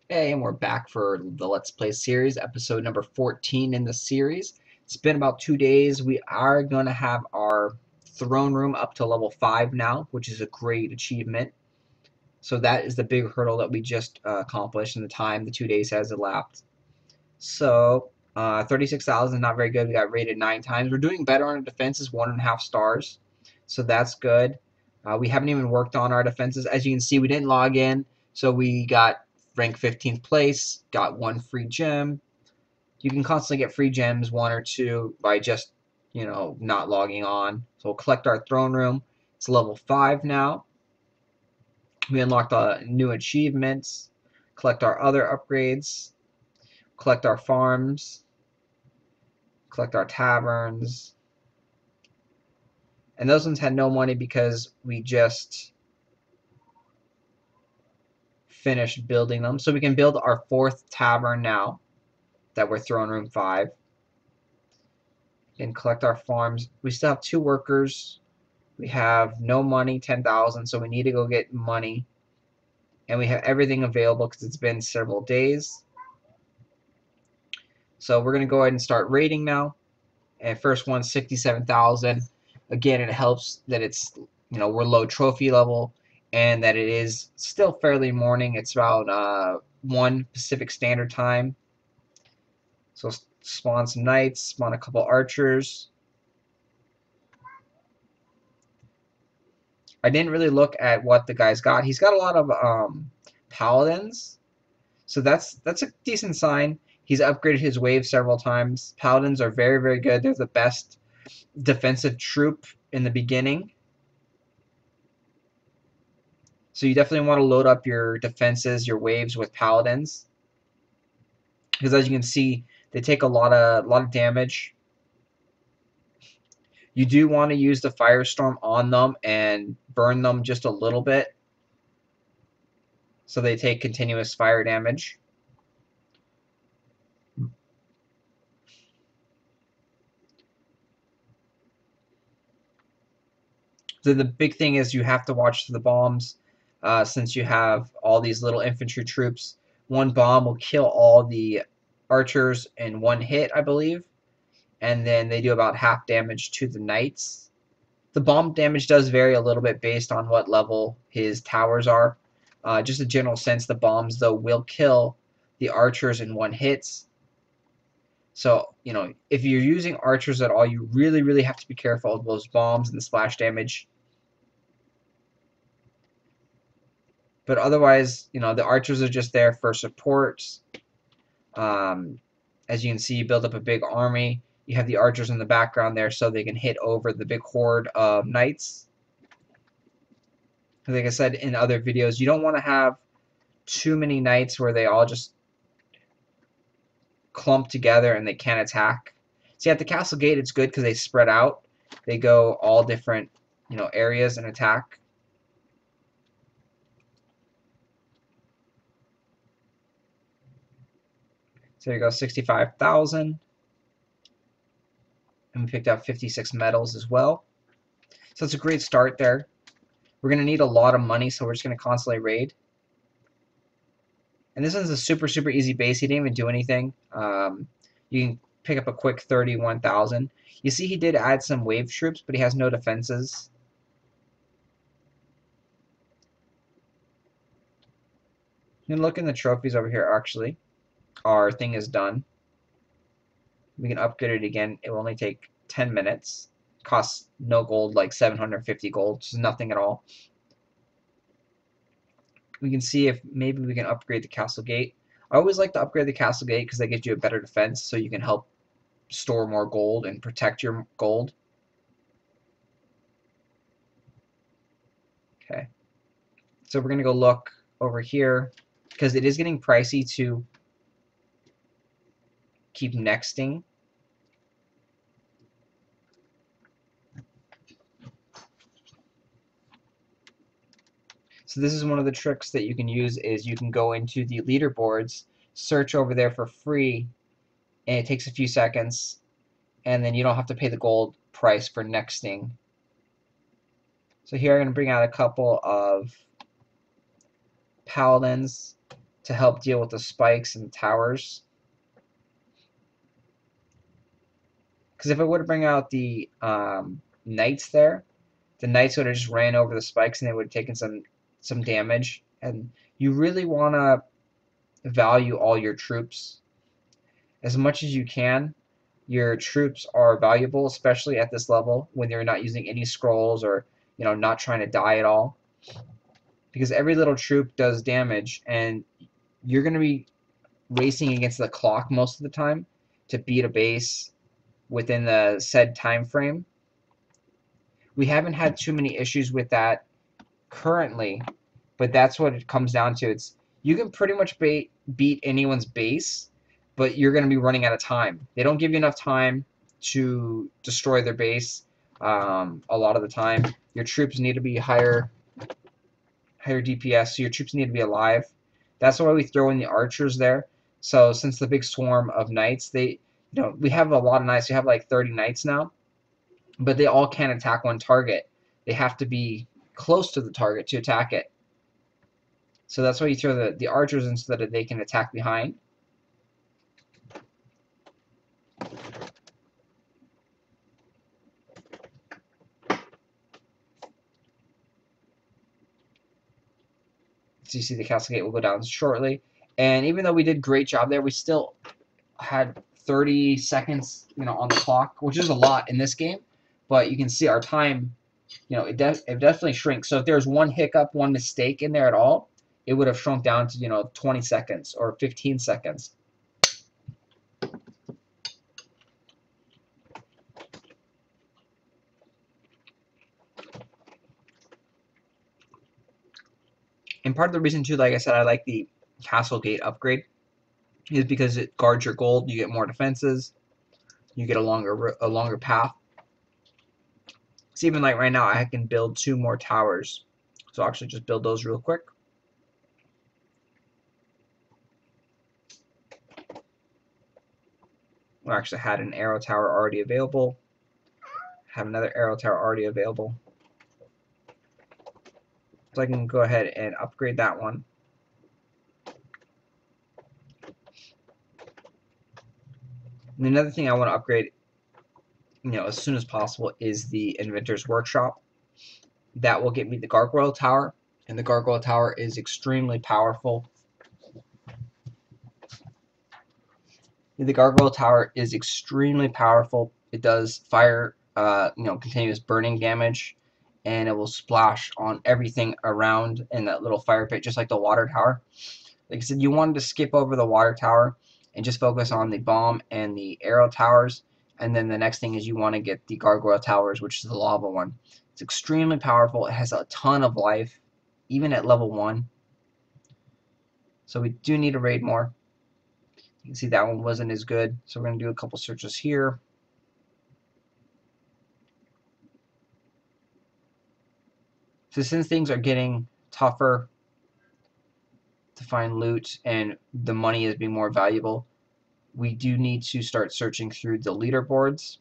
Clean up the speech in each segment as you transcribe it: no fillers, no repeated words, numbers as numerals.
Hey, and we're back for the Let's Play series, episode number 14 in the series. It's been about 2 days. We are going to have our throne room up to level 5 now, which is a great achievement. So that is the big hurdle that we just accomplished in the time the 2 days has elapsed. So 36,000 is not very good. We got rated 9 times. We're doing better on our defenses, 1.5 stars. So that's good. We haven't even worked on our defenses. As you can see, we didn't log in. So we got rank 15th place, got 1 free gem. You can constantly get free gems, 1 or 2, by just, not logging on. So we'll collect our throne room. It's level 5 now. We unlocked new achievements, collect our other upgrades, collect our farms, collect our taverns. And those ones had no money because we just finished building them. So we can build our 4th tavern now that we're throne room 5. And collect our farms. We still have 2 workers. We have no money, 10,000, so we need to go get money. And we have everything available because it's been several days. So we're going to go ahead and start raiding now. And first one, 67,000. Again, it helps that it's, we're low trophy level and that it is still fairly morning. It's about 1 Pacific Standard Time. So spawn some knights, spawn a couple archers. I didn't really look at what the guy's got. He's got a lot of paladins, so that's a decent sign. He's upgraded his wave several times. Paladins are very, very good. They're the best defensive troop in the beginning. So you definitely want to load up your defenses, your waves with paladins, because as you can see, they take a lot of damage. You do want to use the firestorm on them and burn them just a little bit, so they take continuous fire damage. So the big thing is you have to watch the bombs, since you have all these little infantry troops. One bomb will kill all the archers in 1 hit, I believe, and then they do about half damage to the knights. The bomb damage does vary a little bit based on what level his towers are. Just a general sense, the bombs, though, will kill the archers in 1 hit. So, if you're using archers at all, you really, really have to be careful of those bombs and the splash damage. But otherwise, the archers are just there for support. As you can see, you build up a big army. You have the archers in the background there so they can hit over the big horde of knights. Like I said in other videos, you don't want to have too many knights where they all just clump together and they can't attack. See, at the castle gate, it's good because they spread out. They go all different, areas and attack. So there you go, 65,000. And we picked up 56 medals as well. So it's a great start there. We're going to need a lot of money, so we're just going to constantly raid. And this one's a super, super easy base. He didn't even do anything. You can pick up a quick 31,000. You see he did add some wave troops, but he has no defenses. You can look in the trophies over here, actually. Our thing is done. We can upgrade it again. It will only take 10 minutes. Costs no gold, like 750 gold, which is nothing at all. We can see if maybe we can upgrade the castle gate. I always like to upgrade the castle gate because that gives you a better defense, so you can help store more gold and protect your gold. Okay. So we're going to go look over here because it is getting pricey to keep nexting. So this is one of the tricks that you can use, is you can go into the leaderboards, search over there for free, and it takes a few seconds, and then you don't have to pay the gold price for nexting. So here I'm going to bring out a couple of paladins. to help deal with the spikes and the towers. Because if it would have bring out the knights there, the knights would have just ran over the spikes and they would have taken some damage. And you really want to value all your troops as much as you can. Your troops are valuable, especially at this level when you're not using any scrolls or not trying to die at all, because every little troop does damage, and you're going to be racing against the clock most of the time to beat a base within the said time frame. We haven't had too many issues with that currently, but that's what it comes down to. You can pretty much beat anyone's base, but you're going to be running out of time. They don't give you enough time to destroy their base a lot of the time. Your troops need to be higher DPS, so your troops need to be alive. That's why we throw in the archers there. So since the big swarm of knights, we have a lot of knights. We have like 30 knights now, but they all can't attack one target. They have to be close to the target to attack it. So that's why you throw the archers in so that they can attack behind. So you see the castle gate will go down shortly. And even though we did a great job there, we still had 30 seconds, on the clock, which is a lot in this game. But you can see our time, it definitely shrinks. So if there's one hiccup, one mistake in there at all, it would have shrunk down to 20 seconds or 15 seconds. And part of the reason too, like I said, I like the castle gate upgrade is because it guards your gold. You get more defenses. You get a longer path. So even like right now, I can build 2 more towers. So I'll actually just build those real quick. I actually had an arrow tower already available. Have another arrow tower already available. So I can go ahead and upgrade that one. And another thing I want to upgrade, as soon as possible is the Inventor's Workshop. That will get me the Gargoyle Tower, and the Gargoyle Tower is extremely powerful. The Gargoyle Tower is extremely powerful. It does fire, continuous burning damage, and it will splash on everything around in that little fire pit, just like the water tower. Like I said, you wanted to skip over the water tower and just focus on the bomb and the arrow towers, and then the next thing is you want to get the gargoyle towers, which is the lava one. It's extremely powerful. It has a ton of life, even at level 1. So we do need to raid more. You can see that one wasn't as good, so we're going to do a couple searches here. So since things are getting tougher to find loot and the money is being more valuable, we do need to start searching through the leaderboards.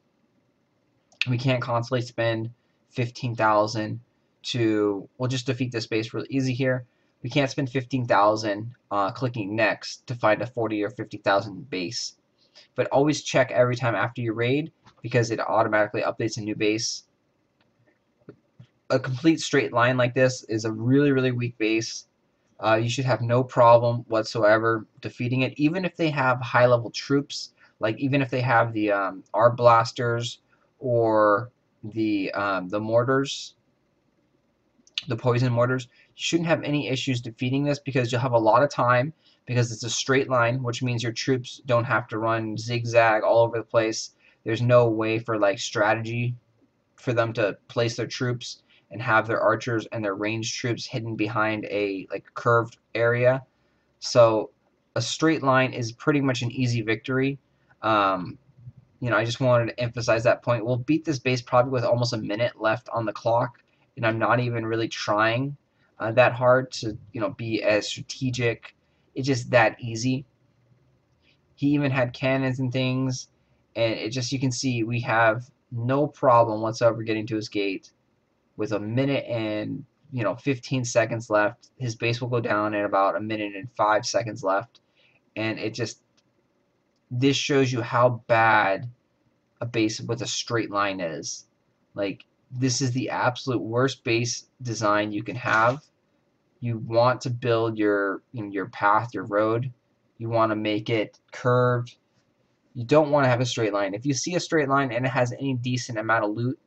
We can't constantly spend 15,000 to, we'll just defeat this base real easy here. We can't spend 15,000 clicking next to find a 40 or 50,000 base. But always check every time after you raid, because it automatically updates a new base. A complete straight line like this is a really, really weak base. You should have no problem whatsoever defeating it, even if they have high-level troops. Like even if they have the arb blasters or the mortars, the poison mortars, you shouldn't have any issues defeating this, because you'll have a lot of time, because it's a straight line, which means your troops don't have to run zigzag all over the place. There's no way for like strategy for them to place their troops and have their archers and their ranged troops hidden behind a curved area. So a straight line is pretty much an easy victory. I just wanted to emphasize that point. We'll beat this base probably with almost a minute left on the clock, and I'm not even really trying that hard to be as strategic. It's just that easy. He even had cannons and things, and it just, you can see we have no problem whatsoever getting to his gate with a minute and 15 seconds left. His base will go down at about 1 minute and 5 seconds left. And this shows you how bad a base with a straight line is. Like, this is the absolute worst base design you can have. You want to build your path, your road. You want to make it curved. You don't want to have a straight line. If you see a straight line and it has any decent amount of loot,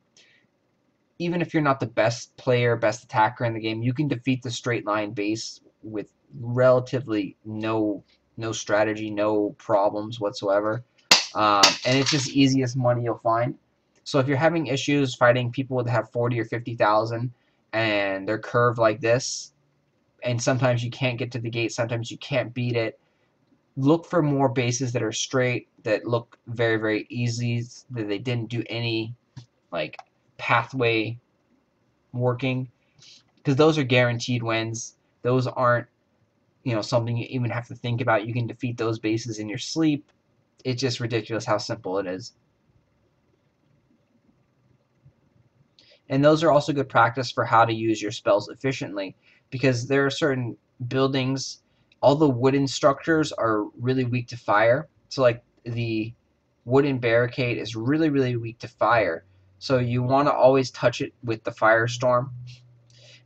even if you're not the best player, best attacker in the game, you can defeat the straight line base with relatively no strategy, no problems whatsoever. And it's just easiest money you'll find. So if you're having issues fighting people that have 40 or 50,000 and they're curved like this, and sometimes you can't get to the gate, sometimes you can't beat it, look for more bases that are straight, that look very, very easy, that they didn't do any like pathway working, because those are guaranteed wins. Those aren't something you even have to think about. You can defeat those bases in your sleep. It's just ridiculous how simple it is. And those are also good practice for how to use your spells efficiently, because there are certain buildings, all the wooden structures are really weak to fire. So like the wooden barricade is really, really weak to fire. So you want to always touch it with the firestorm.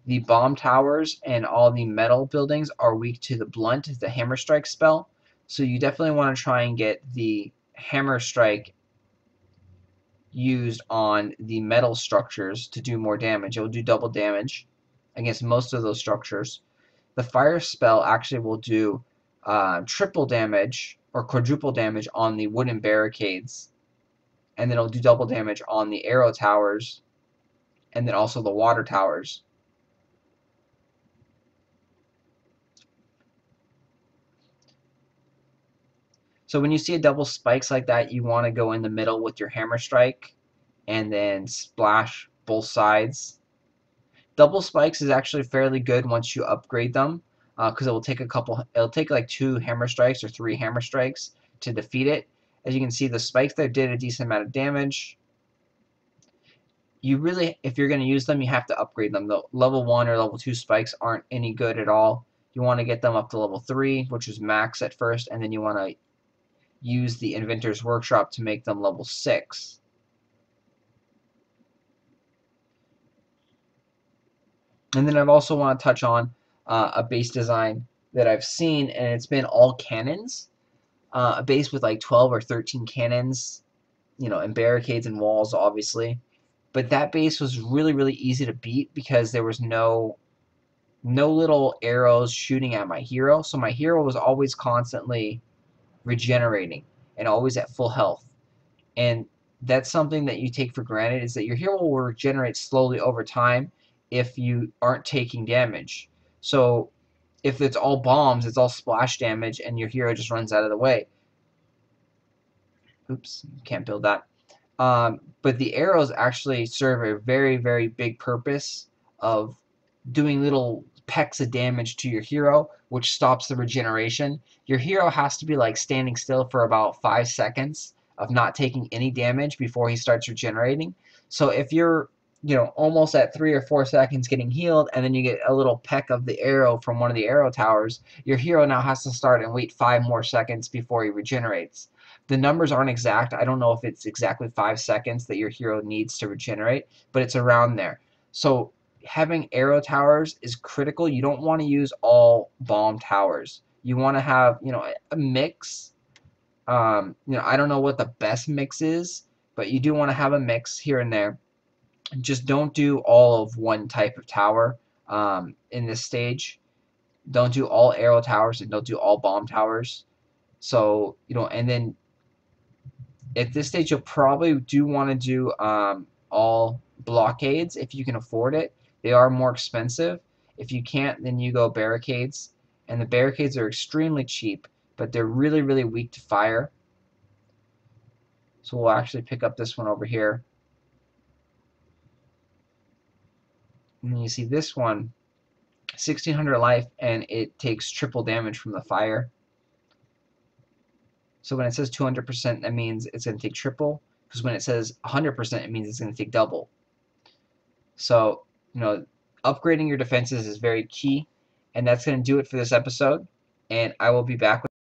The bomb towers and all the metal buildings are weak to the blunt, the hammer strike spell. So you definitely want to try and get the hammer strike used on the metal structures to do more damage. It will do double damage against most of those structures. The fire spell actually will do triple damage or quadruple damage on the wooden barricades, and then it'll do double damage on the arrow towers, and then also the water towers. So when you see a double spikes like that, you want to go in the middle with your hammer strike and then splash both sides. Double spikes is actually fairly good once you upgrade them, because it'll take like 2 hammer strikes or 3 hammer strikes to defeat it. As you can see, the spikes there did a decent amount of damage. You really, if you're going to use them, you have to upgrade them. The level 1 or level 2 spikes aren't any good at all. You want to get them up to level 3, which is max at first, and then you want to use the Inventor's Workshop to make them level 6. And then I've also want to touch on a base design that I've seen, and it's been all cannons. A base with like 12 or 13 cannons, and barricades and walls, obviously. But that base was really, really easy to beat because there was no little arrows shooting at my hero. So my hero was always constantly regenerating and always at full health. And that's something that you take for granted, is that your hero will regenerate slowly over time if you aren't taking damage. So if it's all bombs, it's all splash damage, and your hero just runs out of the way. Oops, can't build that. But the arrows actually serve a very, very big purpose of doing little pecks of damage to your hero, which stops the regeneration. Your hero has to be like standing still for about 5 seconds of not taking any damage before he starts regenerating. So if you're almost at 3 or 4 seconds getting healed, and then you get a little peck of the arrow from one of the arrow towers, your hero now has to start and wait 5 more seconds before he regenerates. The numbers aren't exact. I don't know if it's exactly 5 seconds that your hero needs to regenerate, but it's around there. So having arrow towers is critical. You don't want to use all bomb towers. You want to have a mix. I don't know what the best mix is, but you do want to have a mix here and there. Just don't do all of one type of tower in this stage. Don't do all arrow towers, and don't do all bomb towers. So and then at this stage you'll probably do want to do all blockades if you can afford it. They are more expensive. If you can't, then you go barricades, and the barricades are extremely cheap, but they're really, really weak to fire. So we'll actually pick up this one over here. And then you see this one, 1600 life, and it takes triple damage from the fire. So when it says 200%, that means it's going to take triple, because when it says 100%, it means it's going to take double. So, upgrading your defenses is very key. And that's going to do it for this episode. And I will be back with